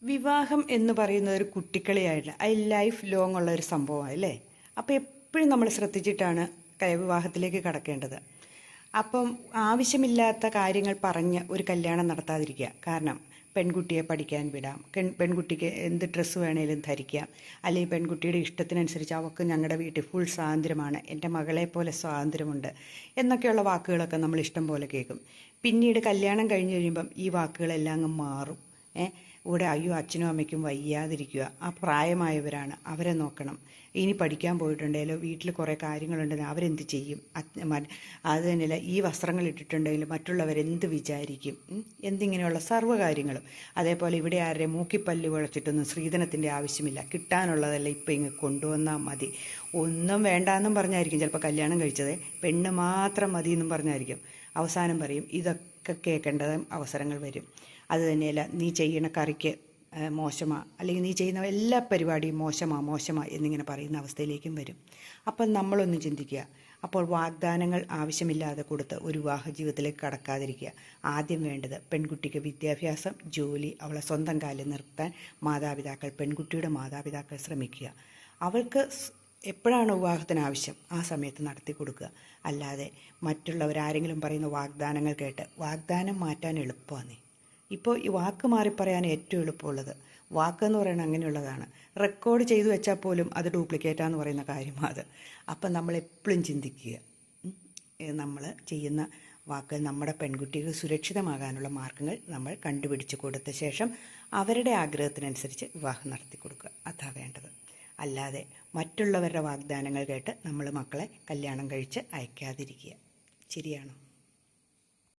വിവാഹം എന്ന് പറയുന്നത് ഒരു കുട്ടിക്കളിയായിട്ടില്ല, അത് ലൈഫ് ലോങ് ഉള്ള ഒരു സംഭവമാണ് അല്ലേ. അപ്പോൾ എപ്പോഴും നമ്മൾ ശ്രദ്ധിച്ചിട്ടാണ് വിവാഹത്തിലേക്ക് കടക്കേണ്ടത്. അപ്പം ആവശ്യമില്ലാത്ത കാര്യങ്ങൾ പറഞ്ഞ് ഒരു കല്യാണം നടത്താതിരിക്കുക. കാരണം പെൺകുട്ടിയെ പഠിക്കാൻ വിടാം, പെൺകുട്ടിക്ക് എന്ത് ഡ്രസ്സ് വേണേലും ധരിക്കാം, അല്ലെങ്കിൽ പെൺകുട്ടിയുടെ ഇഷ്ടത്തിനനുസരിച്ച് അവൾക്ക് ഞങ്ങളുടെ വീട്ടിൽ ഫുൾ സ്വാതന്ത്ര്യമാണ്, എൻ്റെ മകളെ പോലെ സ്വാതന്ത്ര്യമുണ്ട് എന്നൊക്കെയുള്ള വാക്കുകളൊക്കെ നമ്മൾ ഇഷ്ടം പോലെ കേൾക്കും. പിന്നീട് കല്യാണം കഴിഞ്ഞ് കഴിയുമ്പം ഈ വാക്കുകളെല്ലാം അങ്ങ് മാറും. ഇവിടെ അയ്യോ അച്ഛനും അമ്മയ്ക്കും വയ്യാതിരിക്കുക, ആ പ്രായമായവരാണ്, അവരെ നോക്കണം, ഇനി പഠിക്കാൻ പോയിട്ടുണ്ടെങ്കിലോ വീട്ടിൽ കുറേ കാര്യങ്ങളുണ്ടെങ്കിൽ അവരെന്ത് ചെയ്യും, അത് തന്നെയല്ല ഈ വസ്ത്രങ്ങൾ ഇട്ടിട്ടുണ്ടെങ്കിൽ മറ്റുള്ളവരെന്ത് വിചാരിക്കും, എന്തിങ്ങനെയുള്ള സർവ്വ കാര്യങ്ങളും. അതേപോലെ ഇവിടെ ആരുടെ മൂക്കിപ്പല്ല് കുഴച്ചിട്ടൊന്നും സ്ത്രീധനത്തിൻ്റെ ആവശ്യമില്ല, കിട്ടാനുള്ളതല്ല ഇപ്പം ഇങ്ങ് കൊണ്ടുവന്നാൽ മതി, ഒന്നും വേണ്ടാന്നും പറഞ്ഞായിരിക്കും ചിലപ്പോൾ കല്യാണം കഴിച്ചത്, പെണ്ണ് മാത്രം മതി എന്നും പറഞ്ഞായിരിക്കും. അവസാനം പറയും ഇതൊക്കെ കേൾക്കേണ്ട അവസരങ്ങൾ വരും. അത് തന്നെയല്ല നീ ചെയ്യണ കറിക്ക് മോശമാണ്, അല്ലെങ്കിൽ നീ ചെയ്യുന്ന എല്ലാ പരിപാടിയും മോശമാണ് എന്നിങ്ങനെ പറയുന്ന അവസ്ഥയിലേക്കും വരും. അപ്പം നമ്മളൊന്ന് ചിന്തിക്കുക. അപ്പോൾ വാഗ്ദാനങ്ങൾ ആവശ്യമില്ലാതെ കൊടുത്ത് ഒരു വിവാഹ ജീവിതത്തിലേക്ക് കടക്കാതിരിക്കുക. ആദ്യം വേണ്ടത് പെൺകുട്ടിക്ക് വിദ്യാഭ്യാസം, ജോലി, അവളെ സ്വന്തം കാലിൽ നിർത്താൻ പെൺകുട്ടിയുടെ മാതാപിതാക്കൾ ശ്രമിക്കുക. അവൾക്ക് എപ്പോഴാണ് വിവാഹത്തിന് ആവശ്യം ആ സമയത്ത് നടത്തി കൊടുക്കുക. അല്ലാതെ മറ്റുള്ളവരാരെങ്കിലും പറയുന്ന വാഗ്ദാനങ്ങൾ കേട്ട് വാഗ്ദാനം മാറ്റാൻ എളുപ്പമാണ്. ഇപ്പോൾ ഈ വാക്ക് മാറിപ്പറയാൻ ഏറ്റവും എളുപ്പമുള്ളത് വാക്കെന്ന് പറയുന്നത് അങ്ങനെയുള്ളതാണ്. റെക്കോർഡ് ചെയ്തു വെച്ചാൽ പോലും അത് ഡ്യൂപ്ലിക്കേറ്റാന്ന് പറയുന്ന കാര്യമാണ് അത്. അപ്പം നമ്മളെപ്പോഴും ചിന്തിക്കുക, നമ്മൾ ചെയ്യുന്ന വാക്ക് നമ്മുടെ പെൺകുട്ടികൾ സുരക്ഷിതമാകാനുള്ള മാർഗ്ഗങ്ങൾ നമ്മൾ കണ്ടുപിടിച്ച് കൊടുത്ത ശേഷം അവരുടെ ആഗ്രഹത്തിനനുസരിച്ച് വിവാഹം നടത്തി കൊടുക്കുക. അതാ വേണ്ടത്. അല്ലാതെ മറ്റുള്ളവരുടെ വാഗ്ദാനങ്ങൾ കേട്ട് നമ്മൾ മക്കളെ കല്യാണം കഴിച്ച് അയക്കാതിരിക്കുക. ശരിയാണോ?